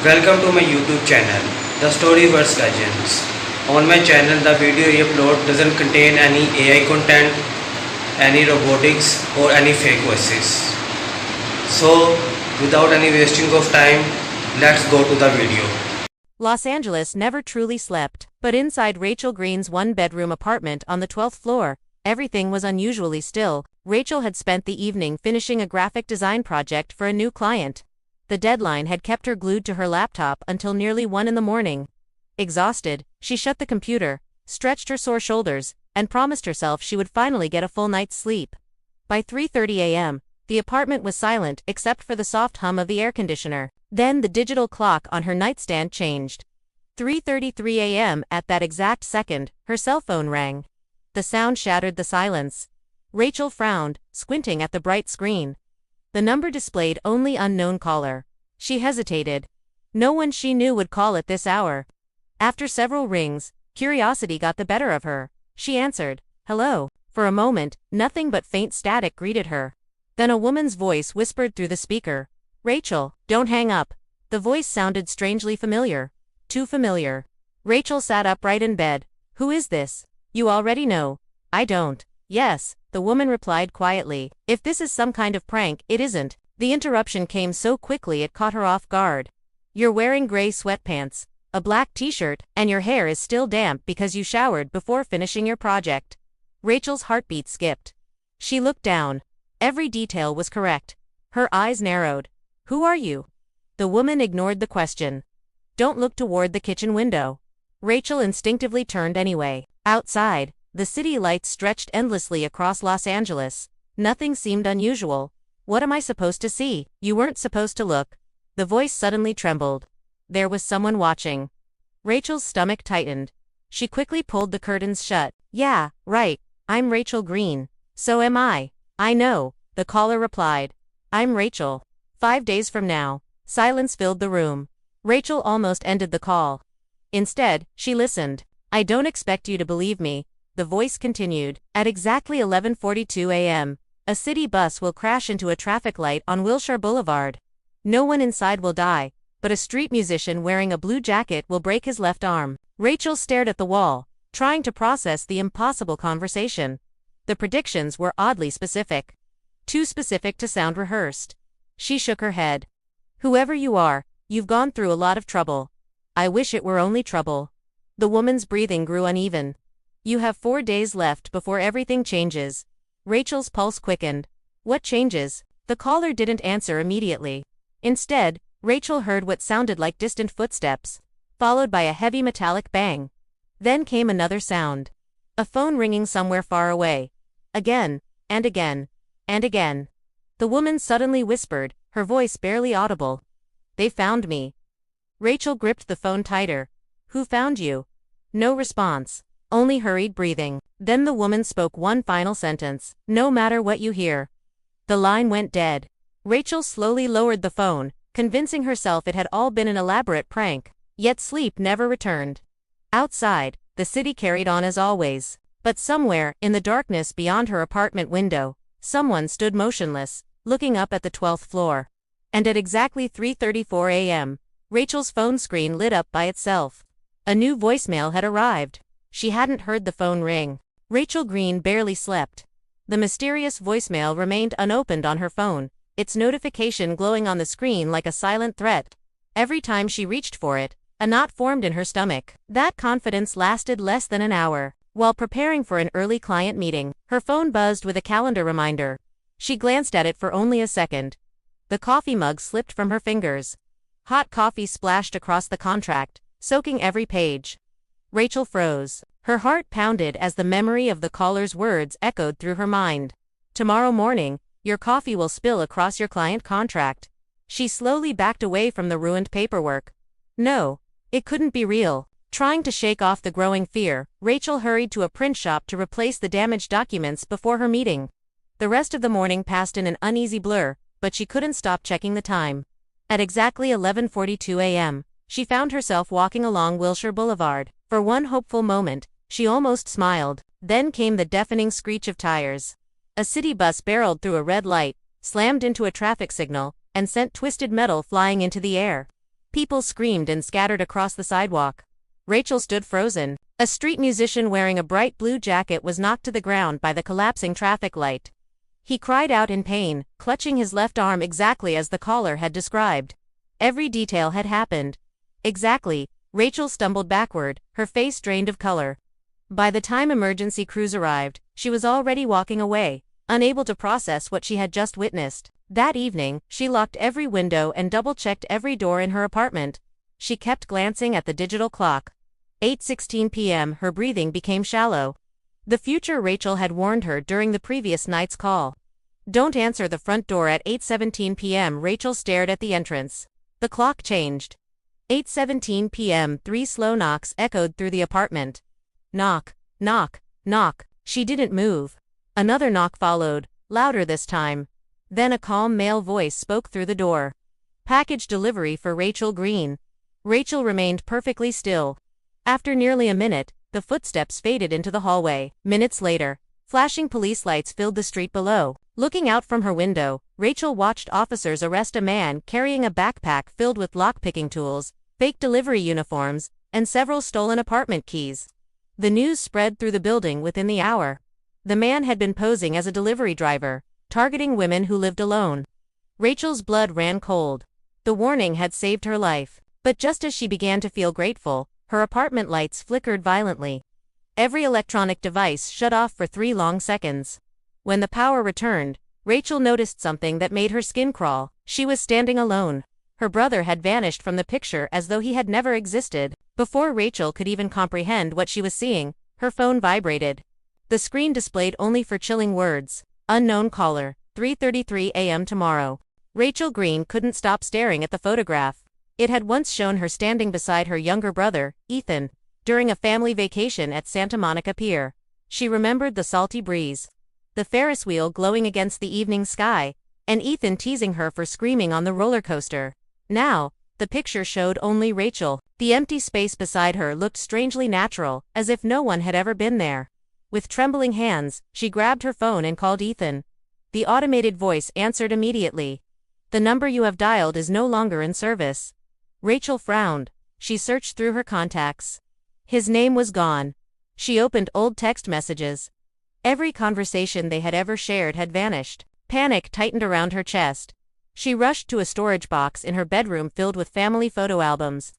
Welcome to my YouTube channel, The Storyverse Legends. On my channel, the video I upload doesn't contain any AI content, any robotics, or any fake voices. So, without any wasting of time, let's go to the video. Los Angeles never truly slept, but inside Rachel Green's one-bedroom apartment on the 12th floor, everything was unusually still. Rachel had spent the evening finishing a graphic design project for a new client. The deadline had kept her glued to her laptop until nearly 1 in the morning. Exhausted, she shut the computer, stretched her sore shoulders, and promised herself she would finally get a full night's sleep. By 3:30 a.m., the apartment was silent except for the soft hum of the air conditioner. Then the digital clock on her nightstand changed. 3:33 a.m. At that exact second, her cell phone rang. The sound shattered the silence. Rachel frowned, squinting at the bright screen. The number displayed only unknown caller. She hesitated. No one she knew would call at this hour. After several rings, curiosity got the better of her. She answered, "Hello." For a moment, nothing but faint static greeted her. Then a woman's voice whispered through the speaker. "Rachel, don't hang up." The voice sounded strangely familiar. Too familiar. Rachel sat upright in bed. "Who is this?" "You already know." "I don't." "Yes," the woman replied quietly. "If this is some kind of prank, it isn't." The interruption came so quickly it caught her off guard. "You're wearing gray sweatpants, a black t-shirt, and your hair is still damp because you showered before finishing your project." Rachel's heartbeat skipped. She looked down. Every detail was correct. Her eyes narrowed. "Who are you?" The woman ignored the question. "Don't look toward the kitchen window." Rachel instinctively turned anyway. Outside, the city lights stretched endlessly across Los Angeles. Nothing seemed unusual. "What am I supposed to see?" "You weren't supposed to look." The voice suddenly trembled. There was someone watching. Rachel's stomach tightened. She quickly pulled the curtains shut. "Yeah, right. I'm Rachel Green." "So am I." "I know," the caller replied. "I'm Rachel." 5 days from now. Silence filled the room. Rachel almost ended the call. Instead, she listened. "I don't expect you to believe me," the voice continued. "At exactly 11:42 a.m., a city bus will crash into a traffic light on Wilshire Boulevard. No one inside will die, but a street musician wearing a blue jacket will break his left arm." Rachel stared at the wall, trying to process the impossible conversation. The predictions were oddly specific. Too specific to sound rehearsed. She shook her head. "Whoever you are, you've gone through a lot of trouble. I wish it were only trouble." The woman's breathing grew uneven. "You have 4 days left before everything changes." Rachel's pulse quickened. "What changes?" The caller didn't answer immediately. Instead, Rachel heard what sounded like distant footsteps, followed by a heavy metallic bang. Then came another sound. A phone ringing somewhere far away. Again, and again, and again. The woman suddenly whispered, her voice barely audible. "They found me." Rachel gripped the phone tighter. "Who found you?" No response. Only hurried breathing. Then the woman spoke one final sentence. "No matter what you hear." The line went dead. Rachel slowly lowered the phone, convincing herself it had all been an elaborate prank. Yet sleep never returned. Outside, the city carried on as always. But somewhere, in the darkness beyond her apartment window, someone stood motionless, looking up at the 12th floor. And at exactly 3:34 a.m., Rachel's phone screen lit up by itself. A new voicemail had arrived. She hadn't heard the phone ring. Rachel Green barely slept. The mysterious voicemail remained unopened on her phone, its notification glowing on the screen like a silent threat. Every time she reached for it, a knot formed in her stomach. That confidence lasted less than an hour. While preparing for an early client meeting, her phone buzzed with a calendar reminder. She glanced at it for only a second. The coffee mug slipped from her fingers. Hot coffee splashed across the contract, soaking every page. Rachel froze. Her heart pounded as the memory of the caller's words echoed through her mind. "Tomorrow morning, your coffee will spill across your client contract." She slowly backed away from the ruined paperwork. No, it couldn't be real. Trying to shake off the growing fear, Rachel hurried to a print shop to replace the damaged documents before her meeting. The rest of the morning passed in an uneasy blur, but she couldn't stop checking the time. At exactly 11:42 a.m., she found herself walking along Wilshire Boulevard. For one hopeful moment, she almost smiled. Then came the deafening screech of tires. A city bus barreled through a red light, slammed into a traffic signal, and sent twisted metal flying into the air. People screamed and scattered across the sidewalk. Rachel stood frozen. A street musician wearing a bright blue jacket was knocked to the ground by the collapsing traffic light. He cried out in pain, clutching his left arm exactly as the caller had described. Every detail had happened. Exactly. Rachel stumbled backward, her face drained of color. By the time emergency crews arrived, she was already walking away, unable to process what she had just witnessed. That evening, she locked every window and double-checked every door in her apartment. She kept glancing at the digital clock. 8:16 p.m. Her breathing became shallow. The future Rachel had warned her during the previous night's call. Don't answer the front door at 8:17 p.m. Rachel stared at the entrance. The clock changed. 8:17 p.m. 3 slow knocks echoed through the apartment. Knock, knock, knock. She didn't move. Another knock followed, louder this time. Then a calm male voice spoke through the door. Package delivery for Rachel Green. Rachel remained perfectly still. After nearly a minute, the footsteps faded into the hallway. Minutes later, flashing police lights filled the street below. Looking out from her window, Rachel watched officers arrest a man carrying a backpack filled with lockpicking tools, fake delivery uniforms, and several stolen apartment keys. The news spread through the building within the hour. The man had been posing as a delivery driver, targeting women who lived alone. Rachel's blood ran cold. The warning had saved her life. But just as she began to feel grateful, her apartment lights flickered violently. Every electronic device shut off for 3 long seconds. When the power returned, Rachel noticed something that made her skin crawl. She was standing alone. Her brother had vanished from the picture as though he had never existed. Before Rachel could even comprehend what she was seeing, her phone vibrated. The screen displayed only for chilling words. Unknown caller, 3:33 a.m. tomorrow. Rachel Green couldn't stop staring at the photograph. It had once shown her standing beside her younger brother, Ethan, during a family vacation at Santa Monica Pier. She remembered the salty breeze, the Ferris wheel glowing against the evening sky, and Ethan teasing her for screaming on the roller coaster. Now, the picture showed only Rachel. The empty space beside her looked strangely natural, as if no one had ever been there. With trembling hands, she grabbed her phone and called Ethan. The automated voice answered immediately. The number you have dialed is no longer in service. Rachel frowned. She searched through her contacts. His name was gone. She opened old text messages. Every conversation they had ever shared had vanished. Panic tightened around her chest. She rushed to a storage box in her bedroom filled with family photo albums.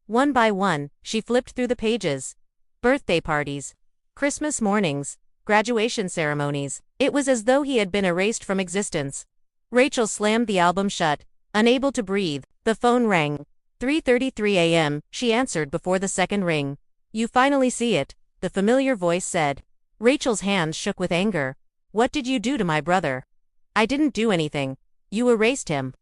One by one, she flipped through the pages. Birthday parties, Christmas mornings, graduation ceremonies. It was as though he had been erased from existence. Rachel slammed the album shut, unable to breathe. The phone rang. 3:33 a.m., she answered before the second ring. You finally see it, the familiar voice said. Rachel's hands shook with anger. What did you do to my brother? I didn't do anything. You erased him.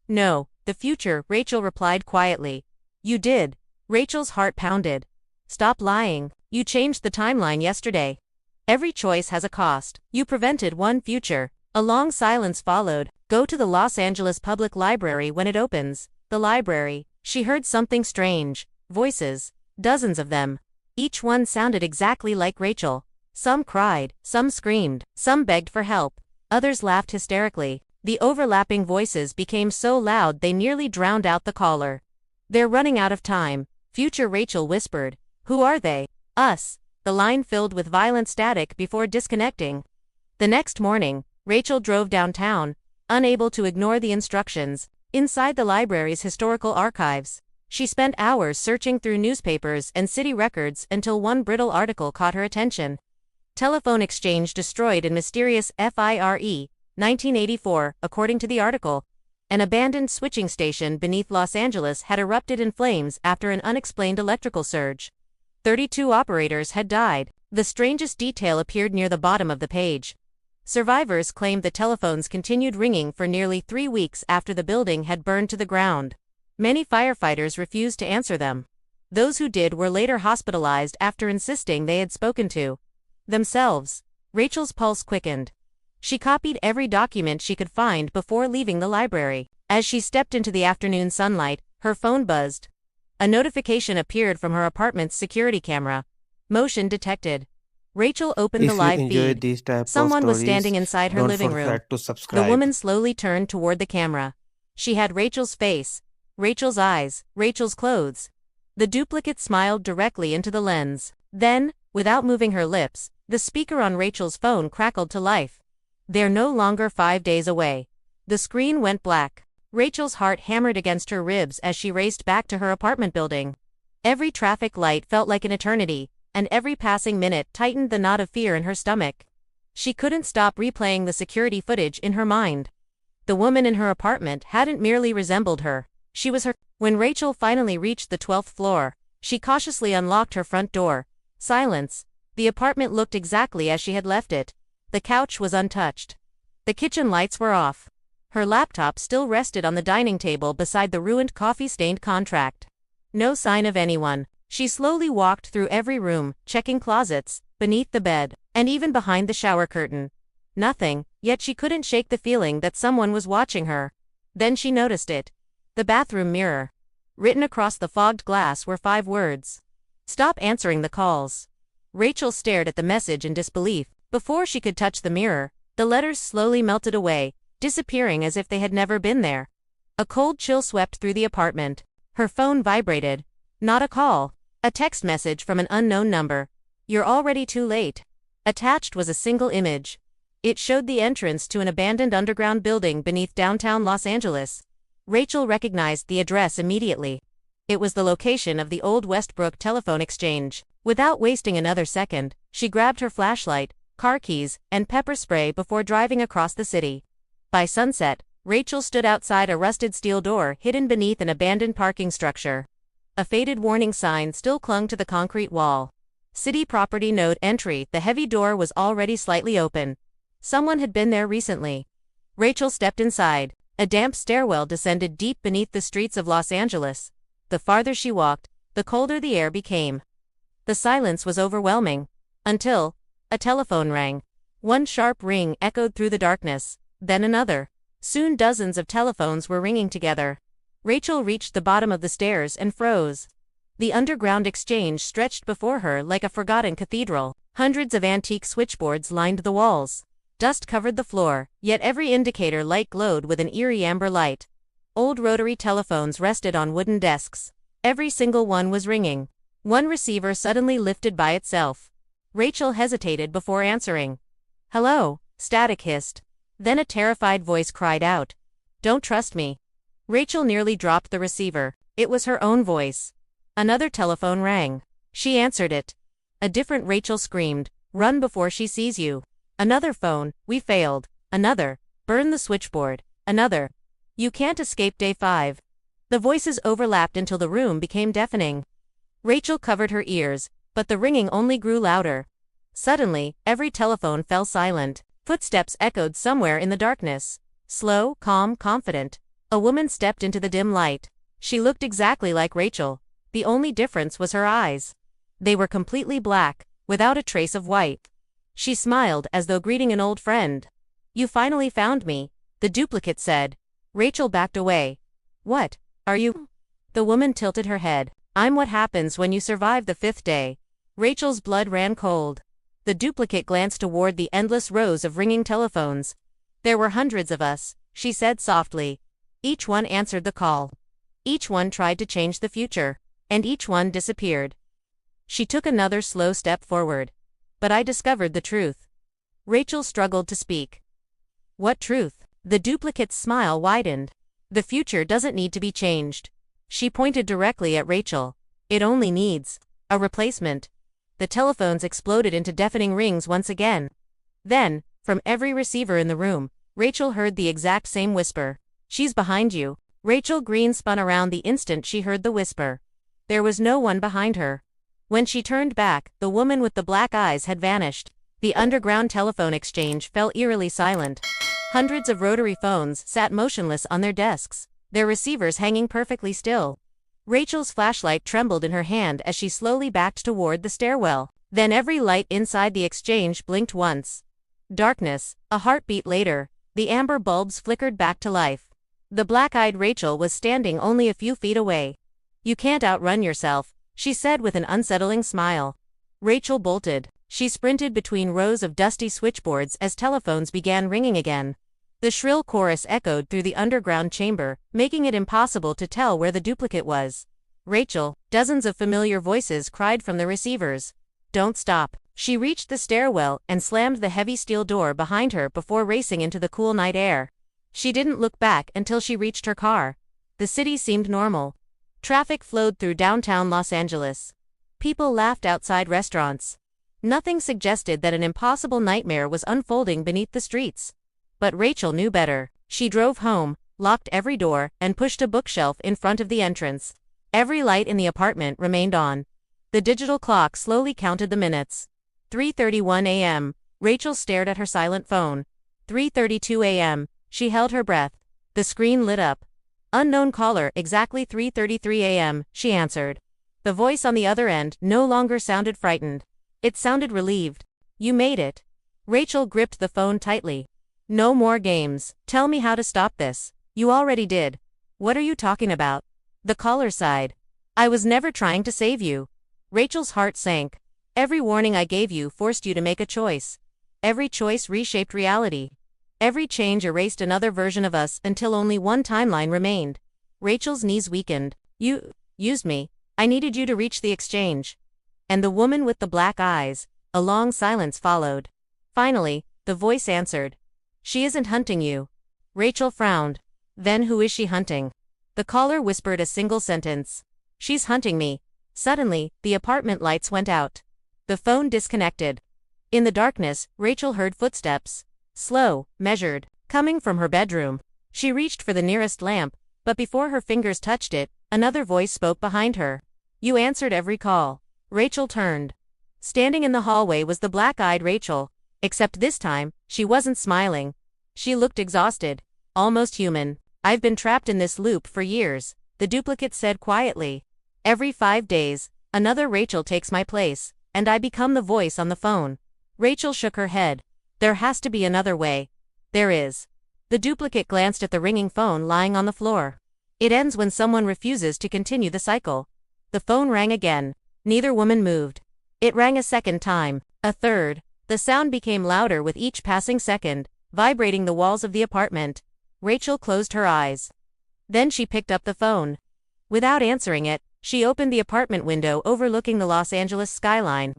No, the future, Rachel replied quietly. You did. Rachel's heart pounded. Stop lying. You changed the timeline yesterday. Every choice has a cost. You prevented one future. A long silence followed. Go to the Los Angeles Public Library when it opens. The library. She heard something strange. Voices. Dozens of them. Each one sounded exactly like Rachel. Some cried, some screamed, some begged for help. Others laughed hysterically. The overlapping voices became so loud they nearly drowned out the caller. They're running out of time, future Rachel whispered. Who are they? Us. The line filled with violent static before disconnecting. The next morning, Rachel drove downtown, unable to ignore the instructions. Inside the library's historical archives, she spent hours searching through newspapers and city records until one brittle article caught her attention. Telephone exchange destroyed in mysterious FIRE, 1984, according to the article. An abandoned switching station beneath Los Angeles had erupted in flames after an unexplained electrical surge. 32 operators had died. The strangest detail appeared near the bottom of the page. Survivors claimed the telephones continued ringing for nearly 3 weeks after the building had burned to the ground. Many firefighters refused to answer them. Those who did were later hospitalized after insisting they had spoken to themselves. Rachel's pulse quickened. She copied every document she could find before leaving the library. As she stepped into the afternoon sunlight, her phone buzzed. A notification appeared from her apartment's security camera. Motion detected. Rachel opened the live feed. Someone was standing inside her living room. The woman slowly turned toward the camera. She had Rachel's face, Rachel's eyes, Rachel's clothes. The duplicate smiled directly into the lens. Then, without moving her lips, the speaker on Rachel's phone crackled to life. They're no longer 5 days away. The screen went black. Rachel's heart hammered against her ribs as she raced back to her apartment building. Every traffic light felt like an eternity, and every passing minute tightened the knot of fear in her stomach. She couldn't stop replaying the security footage in her mind. The woman in her apartment hadn't merely resembled her, she was her. When Rachel finally reached the 12th floor, she cautiously unlocked her front door. Silence. The apartment looked exactly as she had left it. The couch was untouched. The kitchen lights were off. Her laptop still rested on the dining table beside the ruined coffee-stained contract. No sign of anyone. She slowly walked through every room, checking closets, beneath the bed, and even behind the shower curtain. Nothing, yet she couldn't shake the feeling that someone was watching her. Then she noticed it. The bathroom mirror. Written across the fogged glass were 5 words. "Stop answering the calls." Rachel stared at the message in disbelief. Before she could touch the mirror, the letters slowly melted away, disappearing as if they had never been there. A cold chill swept through the apartment. Her phone vibrated. Not a call. A text message from an unknown number. "You're already too late." Attached was a single image. It showed the entrance to an abandoned underground building beneath downtown Los Angeles. Rachel recognized the address immediately. It was the location of the old Westbrook telephone exchange. Without wasting another second, she grabbed her flashlight, car keys, and pepper spray before driving across the city. By sunset, Rachel stood outside a rusted steel door hidden beneath an abandoned parking structure. A faded warning sign still clung to the concrete wall. City property note entry. The heavy door was already slightly open. Someone had been there recently. Rachel stepped inside. A damp stairwell descended deep beneath the streets of Los Angeles. The farther she walked, the colder the air became. The silence was overwhelming. Until a telephone rang. One sharp ring echoed through the darkness, then another. Soon dozens of telephones were ringing together. Rachel reached the bottom of the stairs and froze. The underground exchange stretched before her like a forgotten cathedral. Hundreds of antique switchboards lined the walls. Dust covered the floor, yet every indicator light glowed with an eerie amber light. Old rotary telephones rested on wooden desks. Every single one was ringing. One receiver suddenly lifted by itself. Rachel hesitated before answering. "Hello," static hissed. Then a terrified voice cried out. "Don't trust me." Rachel nearly dropped the receiver. It was her own voice. Another telephone rang. She answered it. A different Rachel screamed, "Run before she sees you." Another phone, "We failed." Another, "Burn the switchboard." Another, "You can't escape day 5. The voices overlapped until the room became deafening. Rachel covered her ears, but the ringing only grew louder. Suddenly, every telephone fell silent. Footsteps echoed somewhere in the darkness. Slow, calm, confident. A woman stepped into the dim light. She looked exactly like Rachel. The only difference was her eyes. They were completely black, without a trace of white. She smiled as though greeting an old friend. "You finally found me," the duplicate said. Rachel backed away. "What? Are you?" The woman tilted her head. "I'm what happens when you survive the 5th day." Rachel's blood ran cold. The duplicate glanced toward the endless rows of ringing telephones. "There were hundreds of us," she said softly. Each one answered the call. Each one tried to change the future. And each one disappeared. She took another slow step forward. "But I discovered the truth." Rachel struggled to speak. "What truth?" The duplicate's smile widened. "The future doesn't need to be changed." She pointed directly at Rachel. "It only needs a replacement." The telephones exploded into deafening rings once again. Then, from every receiver in the room, Rachel heard the exact same whisper. "She's behind you." Rachel Green spun around the instant she heard the whisper. There was no one behind her. When she turned back, the woman with the black eyes had vanished. The underground telephone exchange fell eerily silent. Hundreds of rotary phones sat motionless on their desks, their receivers hanging perfectly still. Rachel's flashlight trembled in her hand as she slowly backed toward the stairwell. Then every light inside the exchange blinked once. Darkness. A heartbeat later, the amber bulbs flickered back to life. The black-eyed Rachel was standing only a few feet away. "You can't outrun yourself," she said with an unsettling smile. Rachel bolted. She sprinted between rows of dusty switchboards as telephones began ringing again. The shrill chorus echoed through the underground chamber, making it impossible to tell where the duplicate was. Rachel, dozens of familiar voices cried from the receivers. Don't stop. She reached the stairwell and slammed the heavy steel door behind her before racing into the cool night air. She didn't look back until she reached her car. The city seemed normal. Traffic flowed through downtown Los Angeles. People laughed outside restaurants. Nothing suggested that an impossible nightmare was unfolding beneath the streets. But Rachel knew better. She drove home, locked every door, and pushed a bookshelf in front of the entrance. Every light in the apartment remained on. The digital clock slowly counted the minutes. 3:31 a.m. Rachel stared at her silent phone. 3:32 a.m. She held her breath. The screen lit up. Unknown caller, exactly 3:33 a.m., she answered. The voice on the other end no longer sounded frightened. It sounded relieved. You made it. Rachel gripped the phone tightly. No more games. Tell me how to stop this. You already did. What are you talking about? The caller sighed. I was never trying to save you. Rachel's heart sank. Every warning I gave you forced you to make a choice. Every choice reshaped reality. Every change erased another version of us until only one timeline remained. Rachel's knees weakened. You used me. I needed you to reach the exchange. And the woman with the black eyes. A long silence followed. Finally, the voice answered. She isn't hunting you. Rachel frowned. Then who is she hunting? The caller whispered a single sentence. She's hunting me. Suddenly, the apartment lights went out. The phone disconnected. In the darkness, Rachel heard footsteps. Slow, measured, coming from her bedroom. She reached for the nearest lamp, but before her fingers touched it, another voice spoke behind her. You answered every call. Rachel turned. Standing in the hallway was the black-eyed Rachel, except this time, she wasn't smiling. She looked exhausted, almost human. I've been trapped in this loop for years, the duplicate said quietly. Every 5 days, another Rachel takes my place, and I become the voice on the phone. Rachel shook her head. There has to be another way. There is. The duplicate glanced at the ringing phone lying on the floor. It ends when someone refuses to continue the cycle. The phone rang again. Neither woman moved. It rang a second time, a third. The sound became louder with each passing second, vibrating the walls of the apartment. Rachel closed her eyes. Then she picked up the phone. Without answering it, she opened the apartment window overlooking the Los Angeles skyline.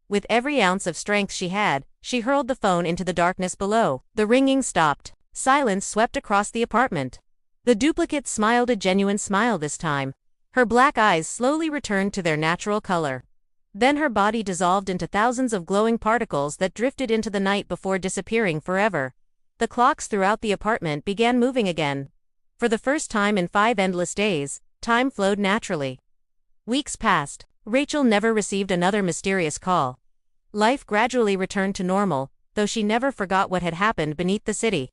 With every ounce of strength she had, she hurled the phone into the darkness below. The ringing stopped. Silence swept across the apartment. The duplicate smiled a genuine smile this time. Her black eyes slowly returned to their natural color. Then her body dissolved into thousands of glowing particles that drifted into the night before disappearing forever. The clocks throughout the apartment began moving again. For the first time in 5 endless days, time flowed naturally. Weeks passed. Rachel never received another mysterious call. Life gradually returned to normal, though she never forgot what had happened beneath the city.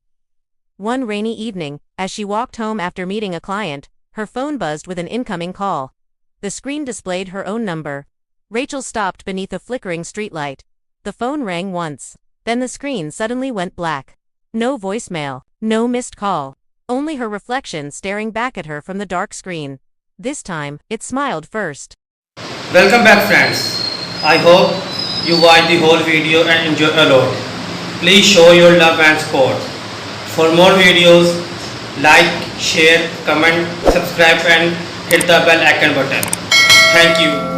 One rainy evening, as she walked home after meeting a client, her phone buzzed with an incoming call. The screen displayed her own number. Rachel stopped beneath a flickering streetlight. The phone rang once. Then the screen suddenly went black. No voicemail, no missed call. Only her reflection staring back at her from the dark screen. This time, it smiled first. Welcome back, friends. I hope you watched the whole video and enjoyed a lot. Please show your love and support. For more videos, like, share, comment, subscribe and hit the bell icon button. Thank you.